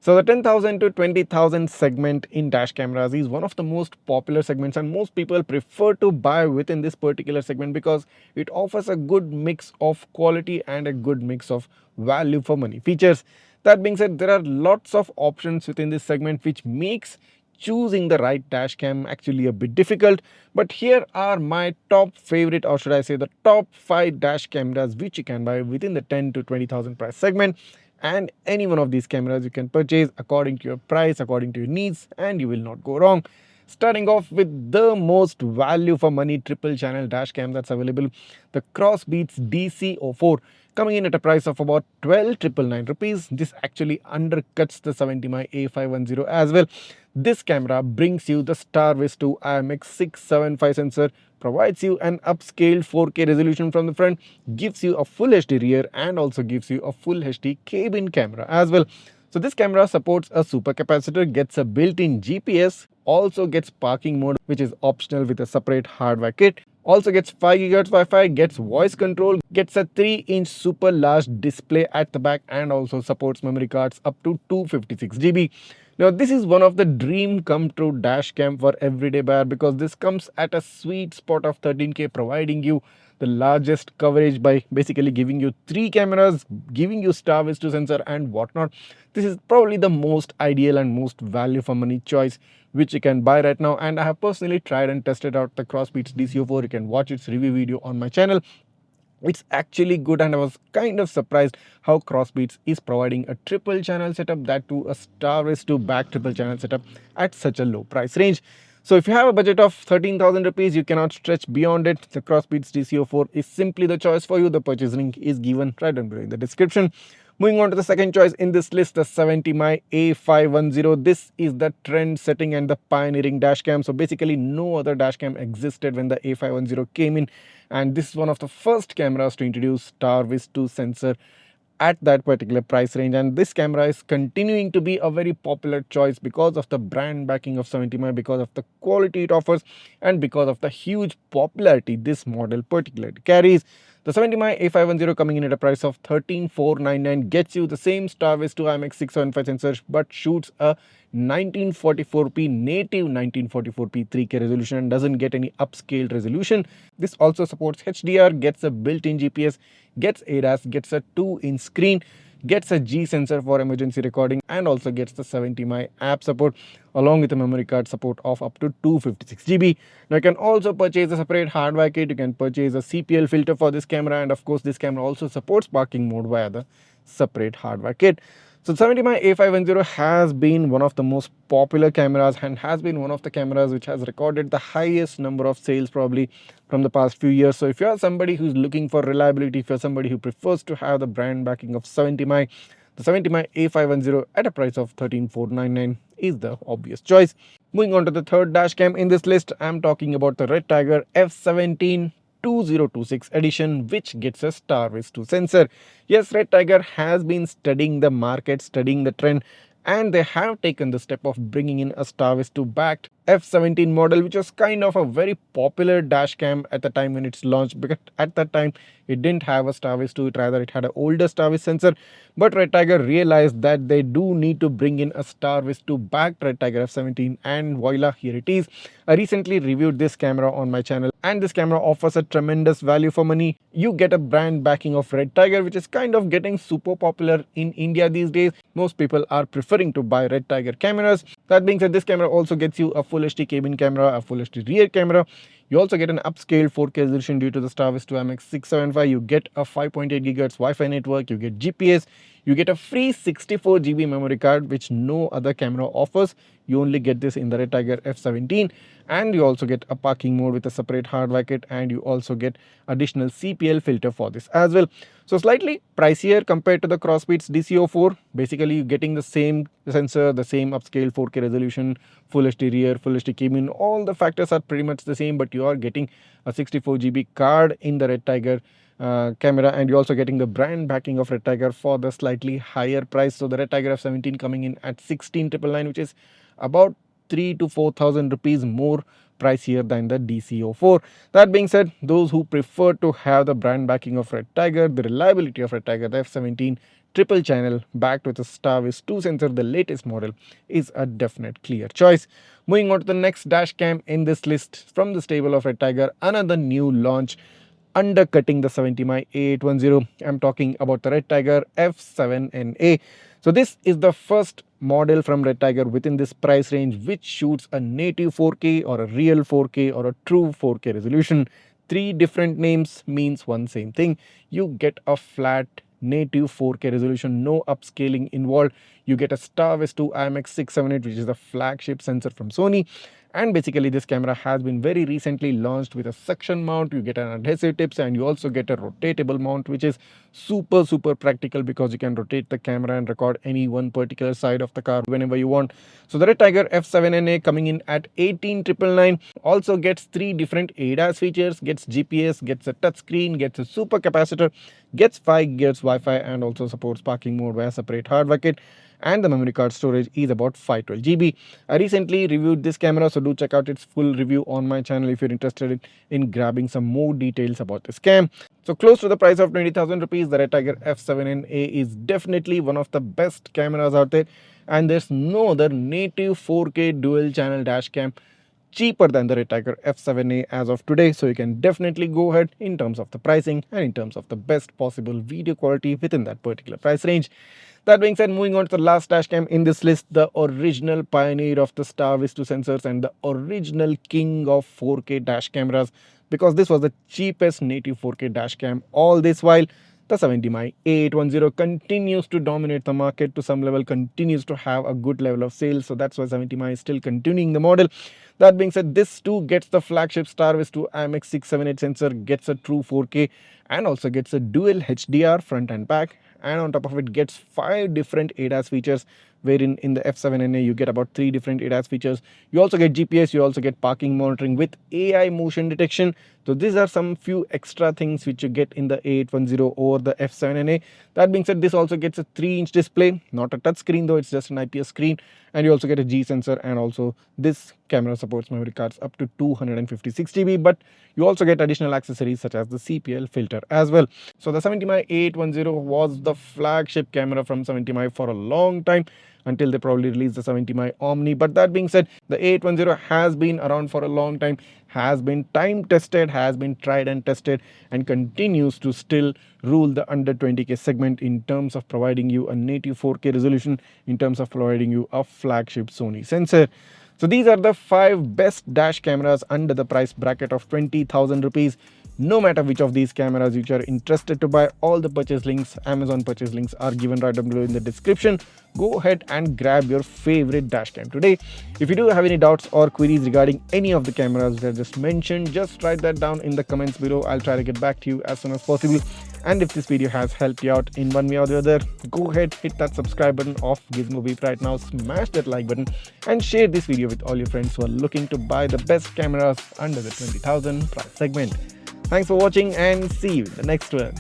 So the 10,000 to 20,000 segment in dash cameras is one of the most popular segments, and most people prefer to buy within this particular segment because it offers a good mix of quality and a good mix of value for money features. That being said, there are lots of options within this segment which makes choosing the right dash cam actually a bit difficult. But here are my top favorite, or should I say the top 5 dash cameras which you can buy within the 10 to 20,000 price segment. And any one of these cameras you can purchase according to your price, according to your needs, and you will not go wrong. Starting off with the most value for money triple channel dash cam that's available, the Crossbeats DC04, coming in at a price of about 12,999 rupees. This actually undercuts the 70mm A510 as well. This camera brings you the Starvis-2 IMX675 sensor, provides you an upscaled 4K resolution from the front, gives you a full HD rear, and also gives you a full HD cabin camera as well. So this camera supports a super capacitor, gets a built-in GPS, also gets parking mode which is optional with a separate hardware kit, also gets 5 GHz Wi-Fi, gets voice control, gets a 3-inch super large display at the back, and also supports memory cards up to 256 GB. Now this is one of the dream come true dash cam for everyday buyer because this comes at a sweet spot of 13K, providing you the largest coverage by basically giving you 3 cameras, giving you Starvis-2 sensor and whatnot. This is probably the most ideal and most value for money choice which you can buy right now, and I have personally tried and tested out the Crossbeats DC04. You can watch its review video on my channel. It's actually good, and I was kind of surprised how Crossbeats is providing a triple channel setup, that too a Starvis-2 back triple channel setup at such a low price range. So if you have a budget of 13,000 rupees, you cannot stretch beyond it. The Crossbeats DC04 is simply the choice for you. The purchase link is given right down below in the description. Moving on to the second choice in this list, the 70mm A510. This is the trend setting and the pioneering dashcam. So basically no other dashcam existed when the A510 came in, and this is one of the first cameras to introduce Starvis-2 sensor at that particular price range. And this camera is continuing to be a very popular choice because of the brand backing of 70mm, because of the quality it offers, and because of the huge popularity this model particularly carries. The 70mm A510 coming in at a price of 13,499 gets you the same Starvis-2 IMX675 sensor but shoots a 1944p native 1944p 3K resolution and doesn't get any upscaled resolution. This also supports HDR, gets a built-in GPS, gets ADAS, gets a 2-inch screen, gets a G sensor for emergency recording, and also gets the 70mm app support along with a memory card support of up to 256 GB. Now you can also purchase a separate hardware kit, you can purchase a CPL filter for this camera, and of course this camera also supports parking mode via the separate hardware kit. So 70mm A510 has been one of the most popular cameras and has been one of the cameras which has recorded the highest number of sales probably from the past few years. So if you are somebody who's looking for reliability, if you're somebody who prefers to have the brand backing of 70mm, the 70mm A510 at a price of 13,499 is the obvious choice. Moving on to the third dash cam in this list, I'm talking about the Redtiger F17 2026 edition, which gets a Starvis-2 sensor. Yes, Redtiger has been studying the market, studying the trend, and they have taken the step of bringing in a Starvis-2 backed F17 model, which was kind of a very popular dash cam at the time when it's launched, because at that time it didn't have a Starvis-2, rather it had an older Starvis sensor. But Redtiger realized that they do need to bring in a Starvis-2 backed Redtiger F17, and voila, here it is. I recently reviewed this camera on my channel, and this camera offers a tremendous value for money. You get a brand backing of Redtiger, which is kind of getting super popular in India these days. Most people are preferring to buy Redtiger cameras. That being said, this camera also gets you a full HD cabin camera, a full HD rear camera. You also get an upscaled 4K resolution due to the Starvis-2 IMX675. You get a 5.8 GHz Wi-Fi network, you get GPS, you get a free 64 GB memory card which no other camera offers. You only get this in the Redtiger F17, and you also get a parking mode with a separate hardware kit, and you also get additional CPL filter for this as well. So slightly pricier compared to the Crossbeats DC04. Basically you're getting the same sensor, the same upscale 4K resolution, full HD rear, full HD cabin. All the factors are pretty much the same, but you are getting a 64 GB card in the Redtiger camera, and you're also getting the brand backing of Redtiger for the slightly higher price. So the Redtiger F17 coming in at 16,999, which is about 3,000 to 4,000 rupees more pricier than the DC04. That being said, those who prefer to have the brand backing of Redtiger, the reliability of Redtiger, the F17 triple channel backed with a Starvis-2 sensor, the latest model, is a definite clear choice. Moving on to the next dash cam in this list from the stable of Redtiger, another new launch undercutting the 70mm A810. I'm talking about the Redtiger F7NA. So this is the first model from Redtiger within this price range which shoots a native 4K or a real 4K or a true 4K resolution. Three different names means one same thing. You get a flat native 4K resolution, no upscaling involved. You get a Starvis-2 IMX678, which is the flagship sensor from Sony. And basically this camera has been very recently launched with a suction mount. You get an adhesive tips and you also get a rotatable mount, which is super practical because you can rotate the camera and record any one particular side of the car whenever you want. So the Redtiger F7NA coming in at 18,999 also gets three different ADAS features, gets GPS, gets a touchscreen, gets a super capacitor, gets 5 GHz Wi-Fi, and also supports parking mode via separate hardware kit. And the memory card storage is about 512 GB. I recently reviewed this camera, so do check out its full review on my channel if you're interested in grabbing some more details about this cam. So close to the price of 20,000 rupees, the Redtiger F7NA is definitely one of the best cameras out there, and there's no other native 4K dual channel dash cam cheaper than the Redtiger F7A as of today. So you can definitely go ahead in terms of the pricing and in terms of the best possible video quality within that particular price range. That being said, moving on to the last dashcam in this list, the original pioneer of the Starvis-2 sensors and the original king of 4K dash cameras, because this was the cheapest native 4K dashcam. All this while the 70mm A810 continues to dominate the market to some level, continues to have a good level of sales. So that's why 70mm is still continuing the model. That being said, this too gets the flagship Starvis-2 IMX678 sensor, gets a true 4K and also gets a dual HDR front and back. And on top of it gets 5 different ADAS features, wherein in the F7NA you get about 3 different ADAS features. You also get GPS, you also get parking monitoring with AI motion detection. So these are some few extra things which you get in the A810 or the F7NA. That being said, this also gets a 3-inch display, not a touch screen though, it's just an IPS screen. And you also get a G sensor, and also this camera supports memory cards up to 256 GB, but you also get additional accessories such as the CPL filter as well. So the 70mm A810 was the flagship camera from 70mm for a long time, until they probably released the 70mm Omni. But that being said, the A810 has been around for a long time, has been time tested, has been tried and tested, and continues to still rule the under 20K segment in terms of providing you a native 4K resolution, in terms of providing you a flagship Sony sensor. So these are the 5 best dash cameras under the price bracket of 20,000 rupees. No matter which of these cameras you are interested to buy, all the purchase links, Amazon purchase links, are given right down below in the description. Go ahead and grab your favorite dash cam today. If you do have any doubts or queries regarding any of the cameras that I just mentioned, just write that down in the comments below. I'll try to get back to you as soon as possible. And if this video has helped you out in one way or the other, go ahead, hit that subscribe button of Gizmobeep right now, smash that like button, and share this video with all your friends who are looking to buy the best cameras under the 20,000 price segment. Thanks for watching and see you in the next one.